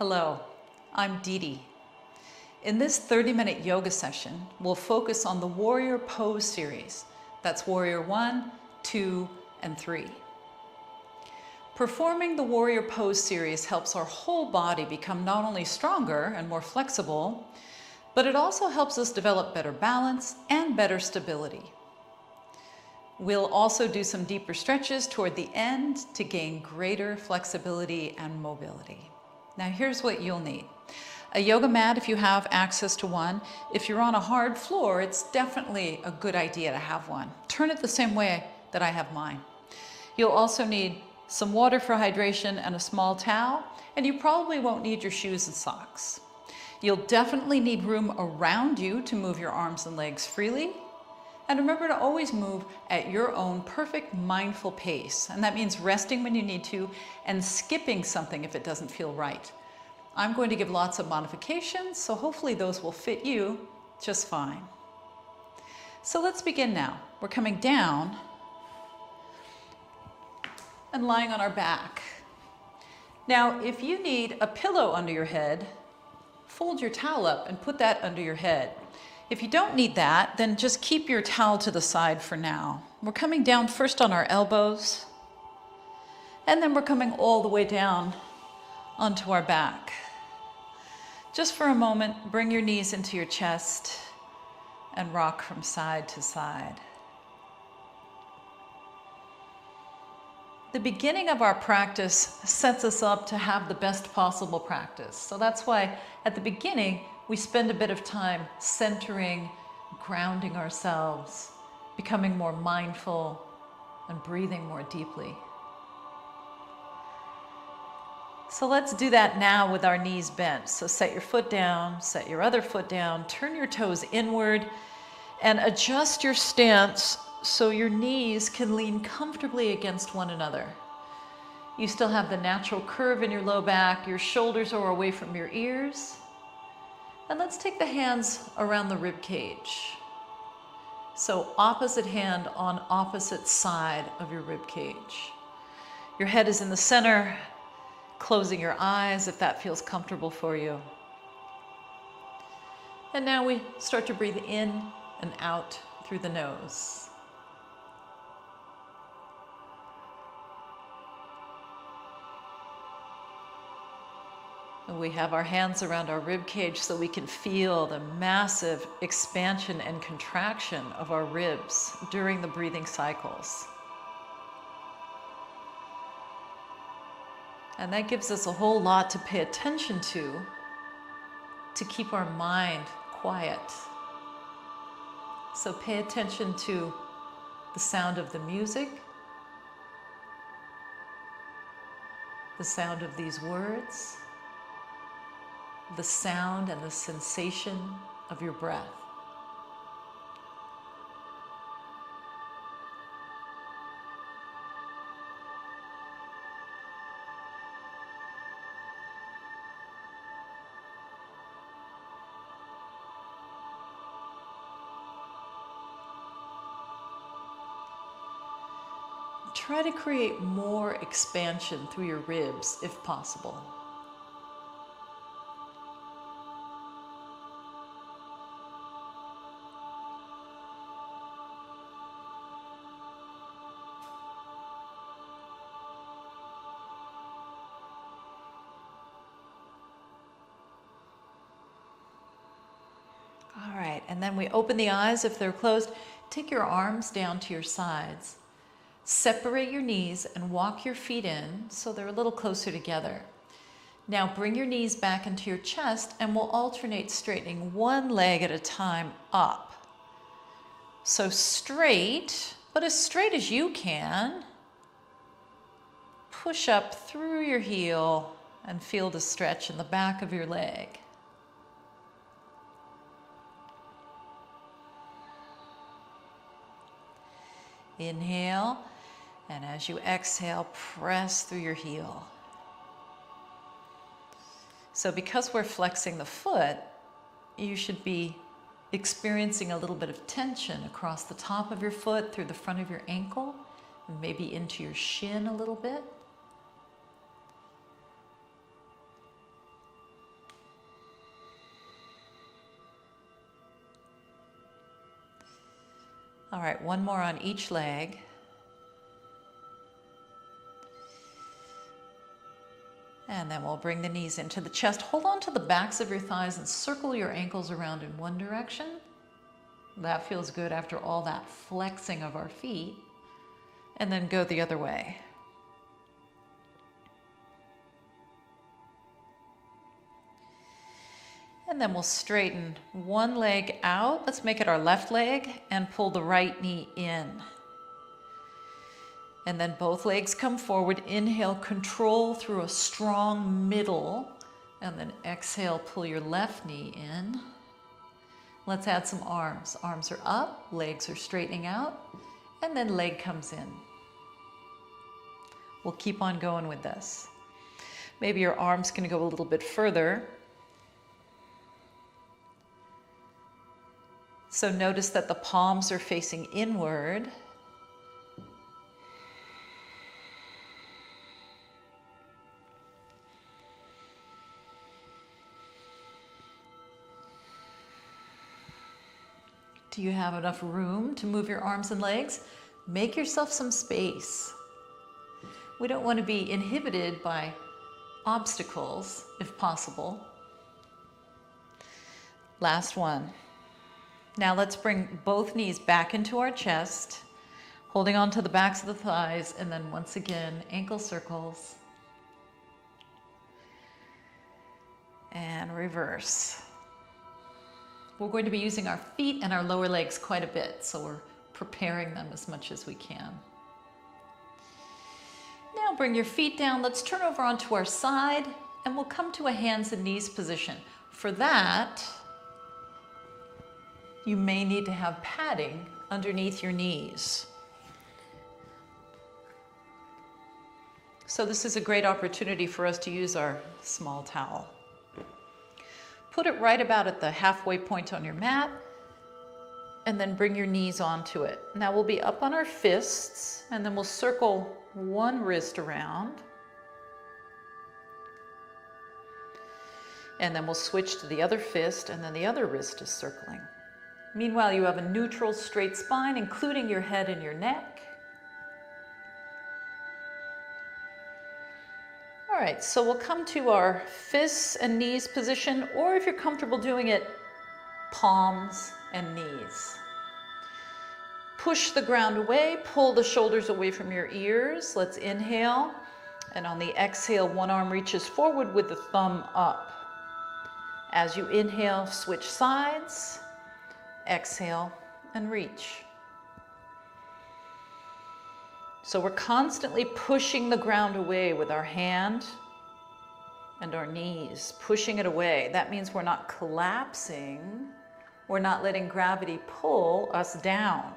Hello, I'm DeDe. In this 30-minute yoga session, we'll focus on the Warrior Pose series. That's Warrior 1, 2, and 3. Performing the Warrior Pose series helps our whole body become not only stronger and more flexible, but it also helps us develop better balance and better stability. We'll also do some deeper stretches toward the end to gain greater flexibility and mobility. Now here's what you'll need. A yoga mat if you have access to one. If you're on a hard floor, it's definitely a good idea to have one. Turn it the same way that I have mine. You'll also need some water for hydration and a small towel, and you probably won't need your shoes and socks. You'll definitely need room around you to move your arms and legs freely. And remember to always move at your own perfect mindful pace. And that means resting when you need to and skipping something if it doesn't feel right. I'm going to give lots of modifications, so hopefully those will fit you just fine. So let's begin now. We're coming down and lying on our back. Now, if you need a pillow under your head, fold your towel up and put that under your head. If you don't need that, then just keep your towel to the side for now. We're coming down first on our elbows, and then we're coming all the way down onto our back. Just for a moment, bring your knees into your chest and rock from side to side. The beginning of our practice sets us up to have the best possible practice. So that's why at the beginning, we spend a bit of time centering, grounding ourselves, becoming more mindful, and breathing more deeply. So let's do that now with our knees bent. So set your foot down, set your other foot down, turn your toes inward, and adjust your stance so your knees can lean comfortably against one another. You still have the natural curve in your low back, your shoulders are away from your ears. And let's take the hands around the rib cage. So opposite hand on opposite side of your rib cage. Your head is in the center, closing your eyes if that feels comfortable for you. And now we start to breathe in and out through the nose. We have our hands around our rib cage so we can feel the massive expansion and contraction of our ribs during the breathing cycles. And that gives us a whole lot to pay attention to keep our mind quiet. So pay attention to the sound of the music, the sound of these words, the sound and the sensation of your breath. Try to create more expansion through your ribs if possible. All right, and then we open the eyes if they're closed. Take your arms down to your sides. Separate your knees and walk your feet in so they're a little closer together. Now bring your knees back into your chest and we'll alternate straightening one leg at a time up. So straight, but as straight as you can. Push up through your heel and feel the stretch in the back of your leg. Inhale, and as you exhale, press through your heel. So because we're flexing the foot, you should be experiencing a little bit of tension across the top of your foot, through the front of your ankle, and maybe into your shin a little bit. All right, one more on each leg. And then we'll bring the knees into the chest. Hold on to the backs of your thighs and circle your ankles around in one direction. That feels good after all that flexing of our feet. And then go the other way. And then we'll straighten one leg out. Let's make it our left leg and pull the right knee in. And then both legs come forward. Inhale, control through a strong middle. And then exhale, pull your left knee in. Let's add some arms. Arms are up, legs are straightening out, and then leg comes in. We'll keep on going with this. Maybe your arms can go a little bit further. So notice that the palms are facing inward. Do you have enough room to move your arms and legs? Make yourself some space. We don't want to be inhibited by obstacles, if possible. Last one. Now let's bring both knees back into our chest, holding on to the backs of the thighs, and then once again, ankle circles. And reverse. We're going to be using our feet and our lower legs quite a bit, so we're preparing them as much as we can. Now bring your feet down. Let's turn over onto our side, and we'll come to a hands and knees position. For that, you may need to have padding underneath your knees. So this is a great opportunity for us to use our small towel. Put it right about at the halfway point on your mat, and then bring your knees onto it. Now we'll be up on our fists, and then we'll circle one wrist around. And then we'll switch to the other fist, and then the other wrist is circling. Meanwhile, you have a neutral straight spine, including your head and your neck. All right, so we'll come to our fists and knees position, or if you're comfortable doing it, palms and knees. Push the ground away, pull the shoulders away from your ears. Let's inhale, and on the exhale, one arm reaches forward with the thumb up. As you inhale, switch sides. Exhale and reach. So we're constantly pushing the ground away with our hand and our knees, pushing it away. That means we're not collapsing. We're not letting gravity pull us down.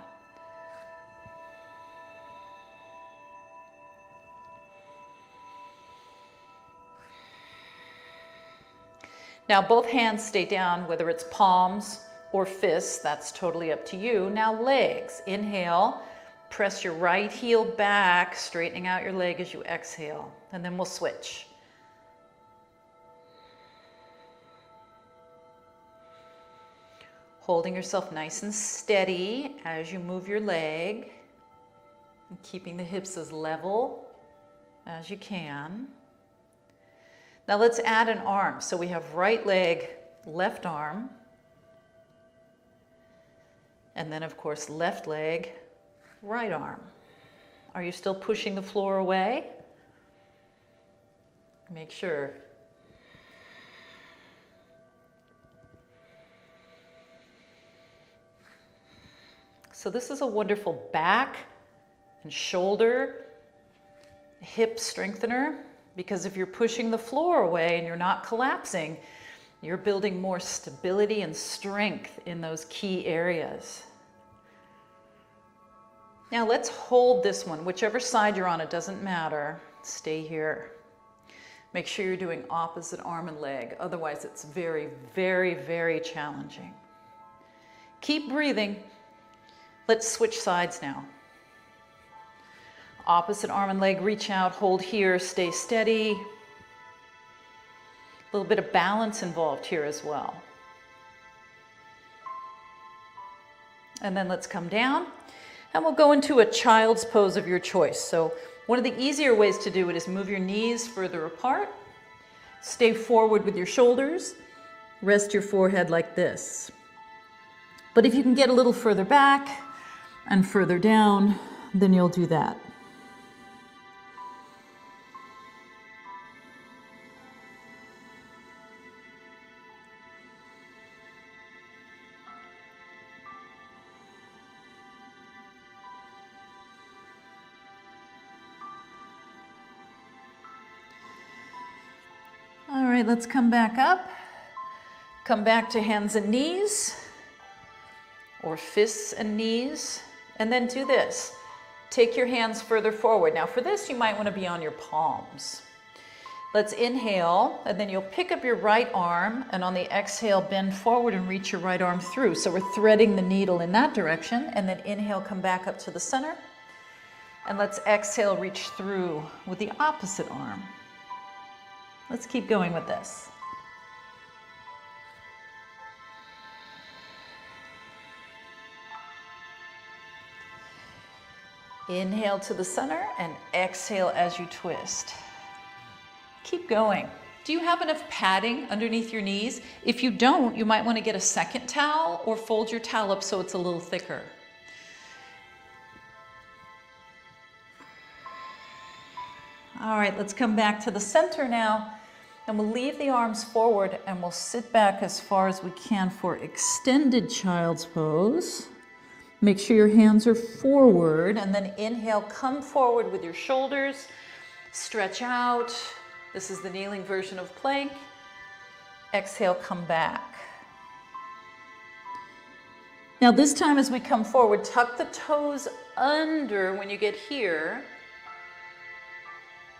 Now both hands stay down, whether it's palms or fists, that's totally up to you. Now legs, inhale, press your right heel back, straightening out your leg as you exhale, and then we'll switch. Holding yourself nice and steady as you move your leg, and keeping the hips as level as you can. Now let's add an arm. So we have right leg, left arm, and then of course left leg, right arm. Are you still pushing the floor away? Make sure. So this is a wonderful back and shoulder, hip strengthener, because if you're pushing the floor away and you're not collapsing, you're building more stability and strength in those key areas. Now let's hold this one, whichever side you're on, it doesn't matter. Stay here. Make sure you're doing opposite arm and leg. Otherwise, it's very, very, very challenging. Keep breathing. Let's switch sides now. Opposite arm and leg, reach out, hold here, stay steady. A little bit of balance involved here as well. And then let's come down and we'll go into a child's pose of your choice. So one of the easier ways to do it is move your knees further apart, stay forward with your shoulders, rest your forehead like this. But if you can get a little further back and further down, then you'll do that. All right, let's come back up. Come back to hands and knees, or fists and knees, and then do this. Take your hands further forward. Now for this, you might want to be on your palms. Let's inhale, and then you'll pick up your right arm, and on the exhale, bend forward and reach your right arm through. So we're threading the needle in that direction, and then inhale, come back up to the center, and let's exhale, reach through with the opposite arm. Let's keep going with this. Inhale to the center and exhale as you twist. Keep going. Do you have enough padding underneath your knees? If you don't, you might want to get a second towel or fold your towel up so it's a little thicker. All right, let's come back to the center now, and we'll leave the arms forward and we'll sit back as far as we can for extended child's pose. Make sure your hands are forward, and then inhale, come forward with your shoulders, stretch out. This is the kneeling version of plank. Exhale, come back. Now this time as we come forward, tuck the toes under when you get here,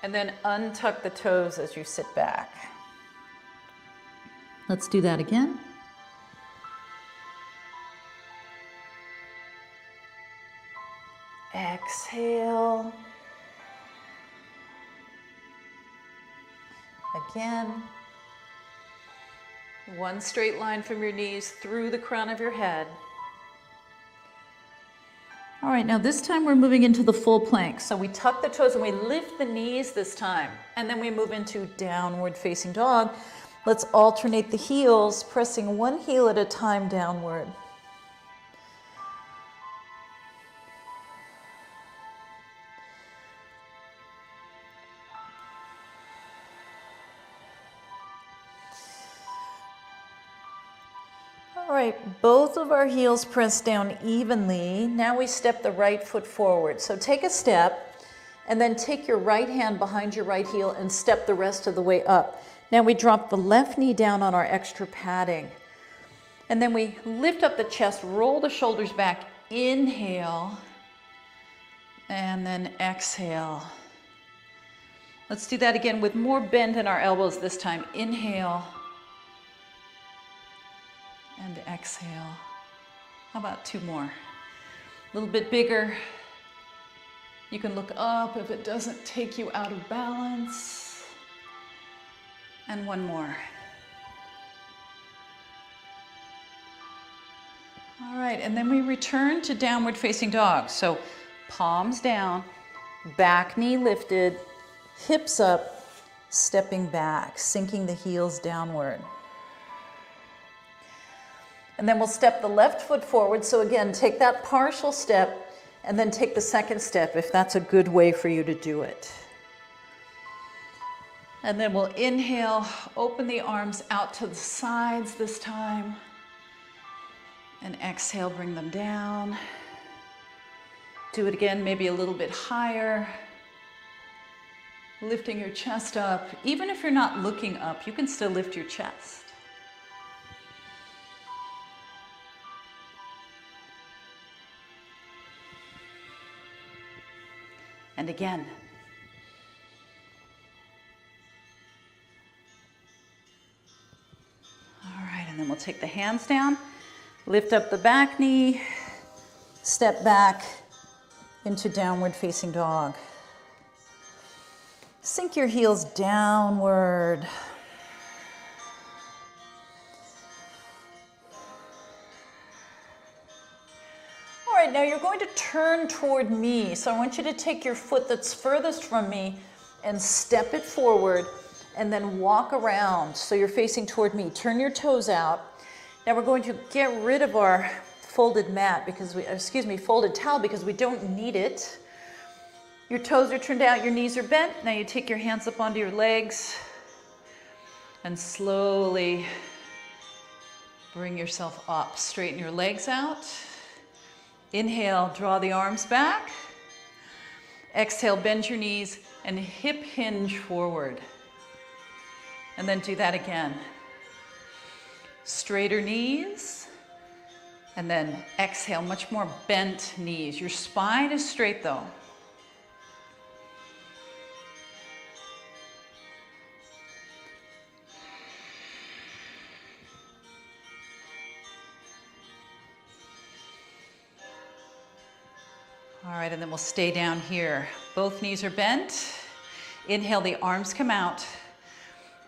and then untuck the toes as you sit back. Let's do that again. Exhale. Again. One straight line from your knees through the crown of your head. All right, now this time we're moving into the full plank. So we tuck the toes and we lift the knees this time. And then we move into downward facing dog. Let's alternate the heels, pressing one heel at a time downward. All right, both of our heels press down evenly. Now we step the right foot forward. So take a step and then take your right hand behind your right heel and step the rest of the way up. Now we drop the left knee down on our extra padding. And then we lift up the chest, roll the shoulders back, inhale, and then exhale. Let's do that again with more bend in our elbows this time. Inhale. And exhale. How about two more? A little bit bigger. You can look up if it doesn't take you out of balance. And one more. All right, and then we return to downward facing dog. So palms down, back knee lifted, hips up, stepping back, sinking the heels downward. And then we'll step the left foot forward. So again, take that partial step and then take the second step if that's a good way for you to do it. And then we'll inhale, open the arms out to the sides this time. And exhale, bring them down. Do it again, maybe a little bit higher. Lifting your chest up. Even if you're not looking up, you can still lift your chest. And again. All right, and then we'll take the hands down, lift up the back knee, step back into downward facing dog. Sink your heels downward. now you're going to turn toward me. So I want you to take your foot that's furthest from me and step it forward and then walk around. So you're facing toward me. Turn your toes out. Now we're going to get rid of our folded mat because folded towel because we don't need it. Your toes are turned out, your knees are bent. Now you take your hands up onto your legs and slowly bring yourself up. Straighten your legs out. Inhale, draw the arms back. Exhale, bend your knees and hip hinge forward. And then do that again. Straighter knees. And then exhale, much more bent knees. Your spine is straight though. All right, and then we'll stay down here. Both knees are bent. Inhale, the arms come out.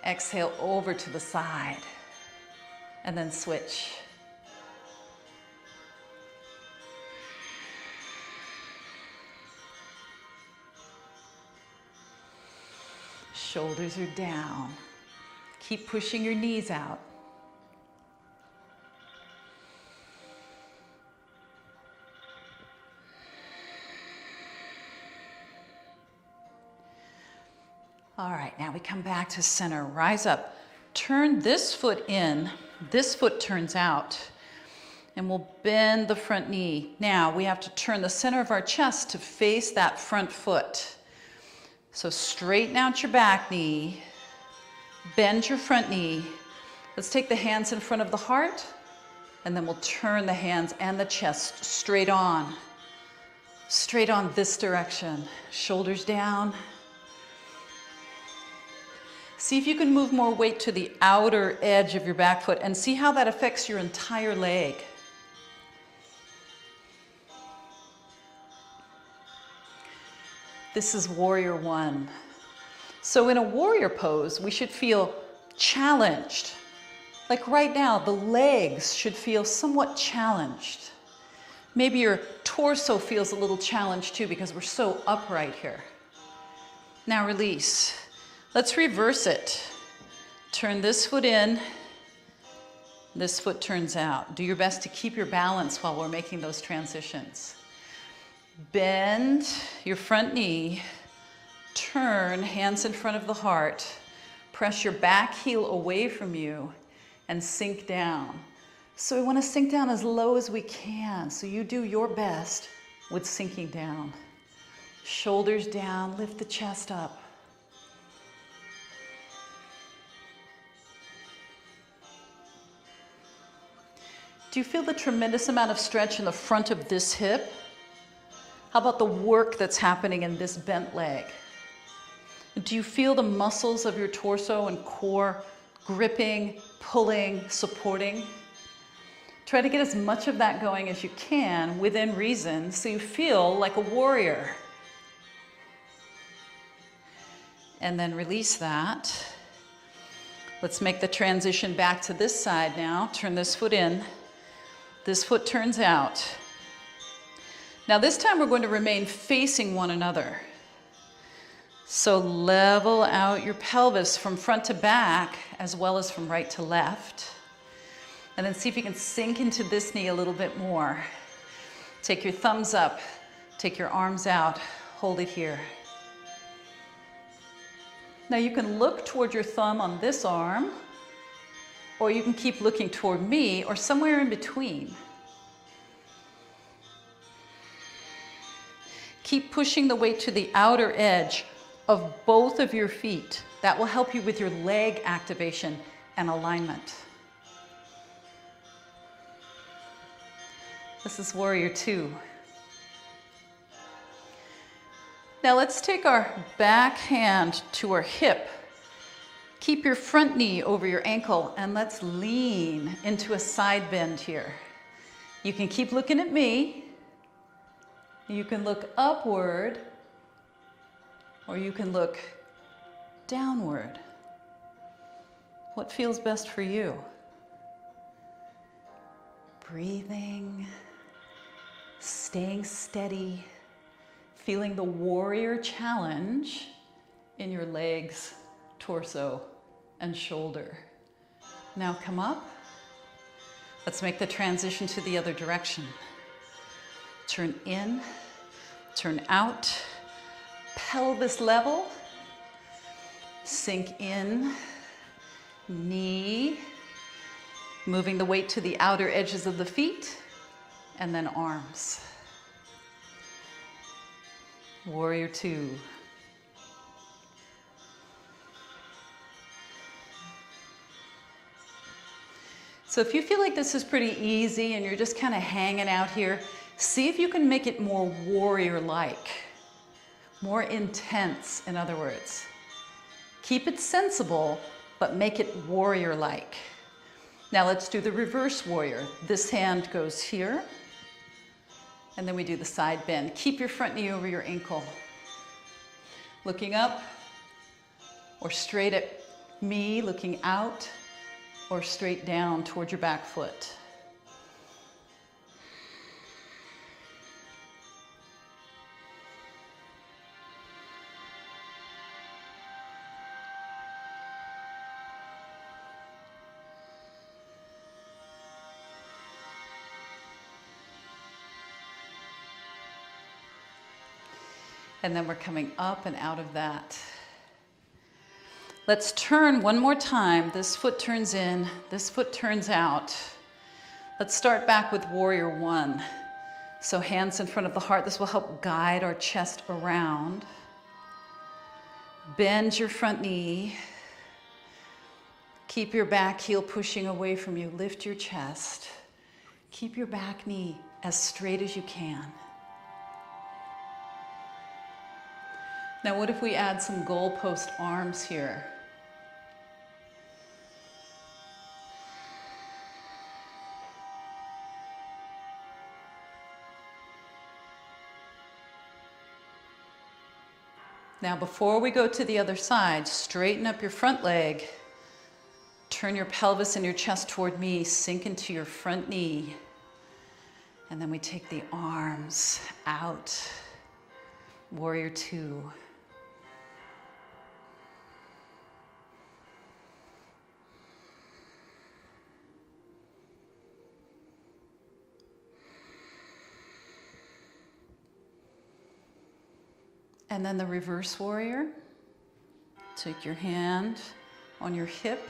Exhale, over to the side. And then switch. Shoulders are down. Keep pushing your knees out. All right, now we come back to center. Rise up. Turn this foot in. This foot turns out. And we'll bend the front knee. Now we have to turn the center of our chest to face that front foot. So straighten out your back knee. Bend your front knee. Let's take the hands in front of the heart. And then we'll turn the hands and the chest straight on. Straight on this direction. Shoulders down. See if you can move more weight to the outer edge of your back foot and see how that affects your entire leg. This is warrior one. So in a warrior pose, we should feel challenged. Like right now, the legs should feel somewhat challenged. Maybe your torso feels a little challenged too because we're so upright here. Now release. Let's reverse it. Turn this foot in, this foot turns out. Do your best to keep your balance while we're making those transitions. Bend your front knee, turn, hands in front of the heart, press your back heel away from you and sink down. So we want to sink down as low as we can. So you do your best with sinking down. Shoulders down, lift the chest up. Do you feel the tremendous amount of stretch in the front of this hip? How about the work that's happening in this bent leg? Do you feel the muscles of your torso and core gripping, pulling, supporting? Try to get as much of that going as you can within reason so you feel like a warrior. And then release that. Let's make the transition back to this side now. Turn this foot in. This foot turns out. Now this time we're going to remain facing one another. So level out your pelvis from front to back as well as from right to left. And then see if you can sink into this knee a little bit more. Take your thumbs up, take your arms out, hold it here. Now you can look toward your thumb on this arm, or you can keep looking toward me, or somewhere in between. Keep pushing the weight to the outer edge of both of your feet. That will help you with your leg activation and alignment. This is warrior two. Now let's take our back hand to our hip. Keep your front knee over your ankle and let's lean into a side bend here. You can keep looking at me. You can look upward or you can look downward. What feels best for you? Breathing staying steady, feeling the warrior challenge in your legs, torso, and shoulder. Now come up. Let's make the transition to the other direction. Turn in, turn out, pelvis level, sink in, knee, moving the weight to the outer edges of the feet, and then arms. Warrior two. So if you feel like this is pretty easy and you're just kind of hanging out here, see if you can make it more warrior-like, more intense, in other words. Keep it sensible, but make it warrior-like. Now let's do the reverse warrior. This hand goes here, and then we do the side bend. Keep your front knee over your ankle. Looking up, or straight at me, looking out, or straight down toward your back foot. And then we're coming up and out of that. Let's turn one more time. This foot turns in, this foot turns out. Let's start back with warrior one. So hands in front of the heart. This will help guide our chest around. Bend your front knee. Keep your back heel pushing away from you. Lift your chest. Keep your back knee as straight as you can. Now what if we add some goalpost arms here? Now before we go to the other side, straighten up your front leg. Turn your pelvis and your chest toward me. Sink into your front knee. And then we take the arms out. Warrior two. And then the reverse warrior. Take your hand on your hip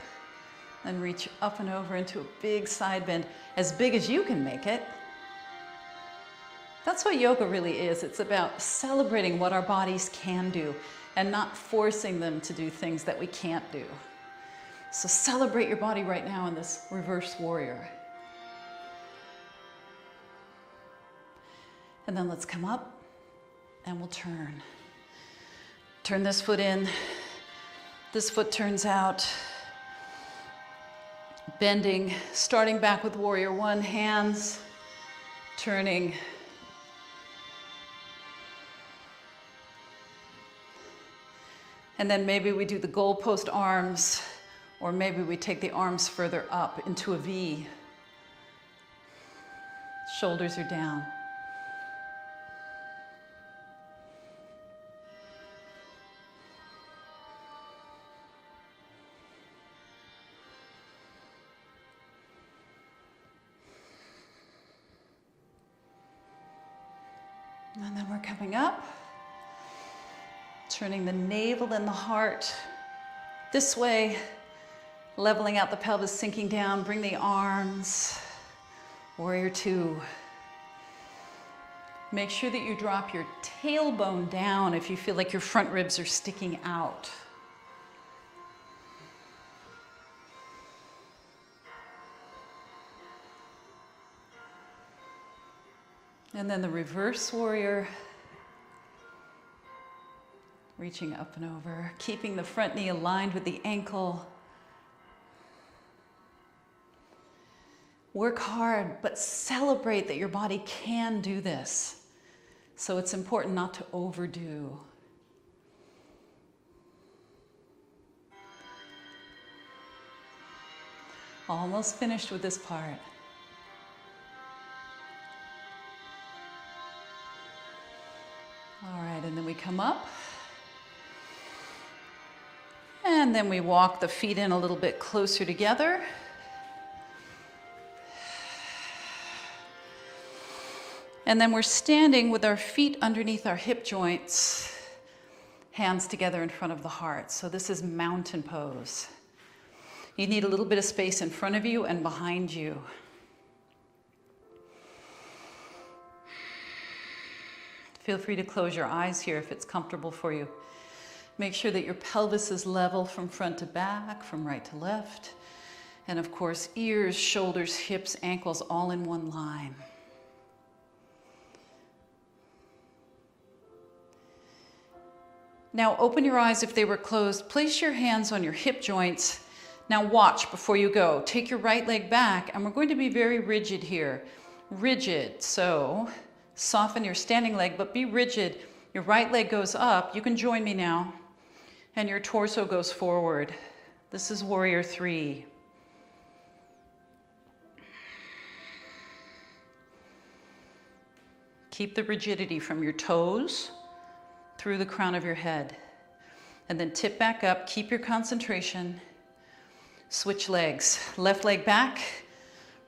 and reach up and over into a big side bend, as big as you can make it. That's what yoga really is. It's about celebrating what our bodies can do and not forcing them to do things that we can't do. So celebrate your body right now in this reverse warrior. And then let's come up and we'll turn. Turn this foot in, this foot turns out. Bending, starting back with warrior one, hands, turning. And then maybe we do the goalpost arms, or maybe we take the arms further up into a V. Shoulders are down. And then we're coming up, turning the navel and the heart this way, leveling out the pelvis, sinking down, bring the arms, warrior two. Make sure that you drop your tailbone down if you feel like your front ribs are sticking out. And then the reverse warrior, reaching up and over, keeping the front knee aligned with the ankle. Work hard, but celebrate that your body can do this. So it's important not to overdo. Almost finished with this part. All right, and then we come up. And then we walk the feet in a little bit closer together. And then we're standing with our feet underneath our hip joints, hands together in front of the heart. So this is mountain pose. You need a little bit of space in front of you and behind you. Feel free to close your eyes here if it's comfortable for you. Make sure that your pelvis is level from front to back, from right to left. And of course, ears, shoulders, hips, ankles, all in one line. Now open your eyes if they were closed. Place your hands on your hip joints. Now watch before you go. Take your right leg back, and we're going to be very rigid here. Rigid, so soften your standing leg, but be rigid. Your right leg goes up. You can join me now. And your torso goes forward. This is warrior 3. Keep the rigidity from your toes through the crown of your head. And then tip back up, keep your concentration. Switch legs, left leg back,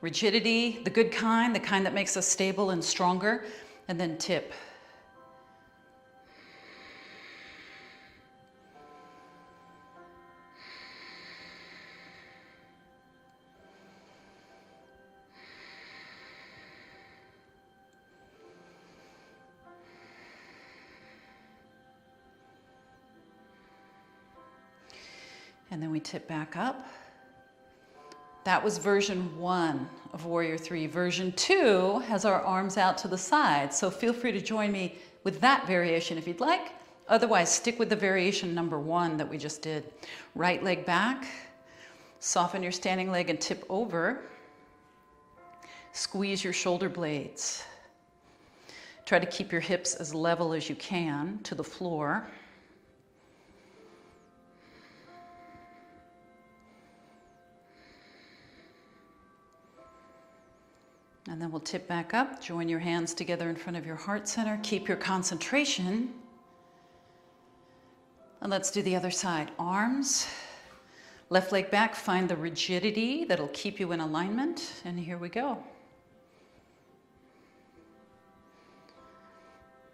rigidity, the good kind, the kind that makes us stable and stronger, and then tip. And then we tip back up. That was version 1 of Warrior 3. Version 2 has our arms out to the side. So feel free to join me with that variation if you'd like. Otherwise, stick with the variation number 1 that we just did. Right leg back, soften your standing leg and tip over. Squeeze your shoulder blades. Try to keep your hips as level as you can to the floor. And then we'll tip back up, join your hands together in front of your heart center, keep your concentration. And let's do the other side. Arms, left leg back, find the rigidity that'll keep you in alignment. And here we go.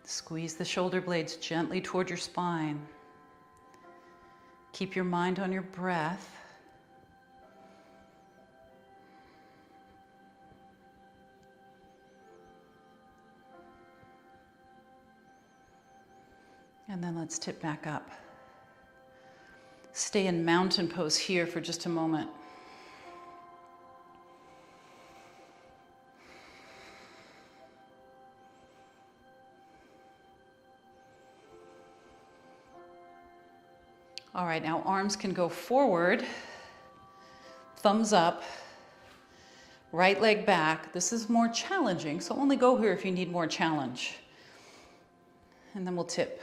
Squeeze the shoulder blades gently toward your spine. Keep your mind on your breath. And then let's tip back up. Stay in mountain pose here for just a moment. All right, now arms can go forward, thumbs up, right leg back. This is more challenging, so only go here if you need more challenge. And then we'll tip.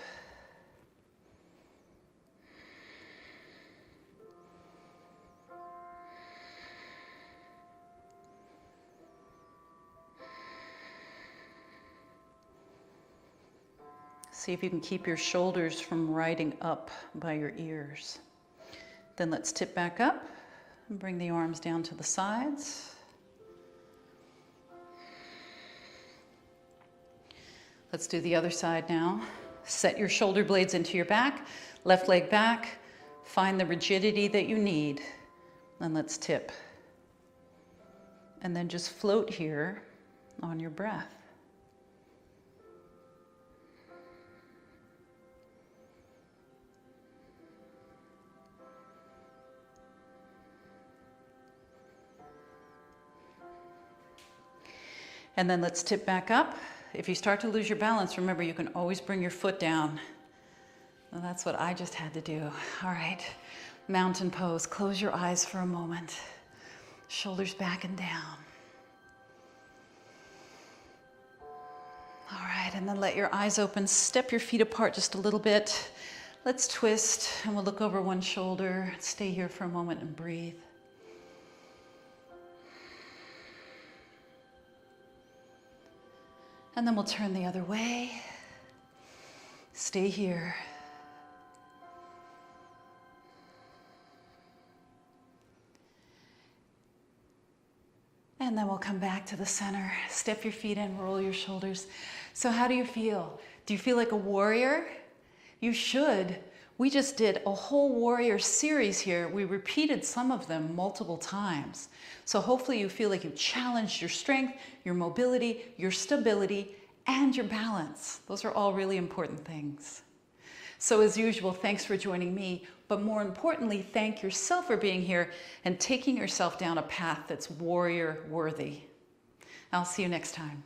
See if you can keep your shoulders from riding up by your ears. Then let's tip back up and bring the arms down to the sides. Let's do the other side now. Set your shoulder blades into your back, left leg back, find the rigidity that you need, and let's tip. And then just float here on your breath. And then let's tip back up. If you start to lose your balance, remember you can always bring your foot down. Well, that's what I just had to do. All right, mountain pose. Close your eyes for a moment. Shoulders back and down. All right, and then let your eyes open. Step your feet apart just a little bit. Let's twist, and we'll look over one shoulder. Stay here for a moment and breathe. And then we'll turn the other way. Stay here. And then we'll come back to the center. Step your feet in, roll your shoulders. So how do you feel? Do you feel like a warrior? You should. We just did a whole warrior series here. We repeated some of them multiple times. So hopefully you feel like you challenged your strength, your mobility, your stability, and your balance. Those are all really important things. So as usual, thanks for joining me, but more importantly, thank yourself for being here and taking yourself down a path that's warrior worthy. I'll see you next time.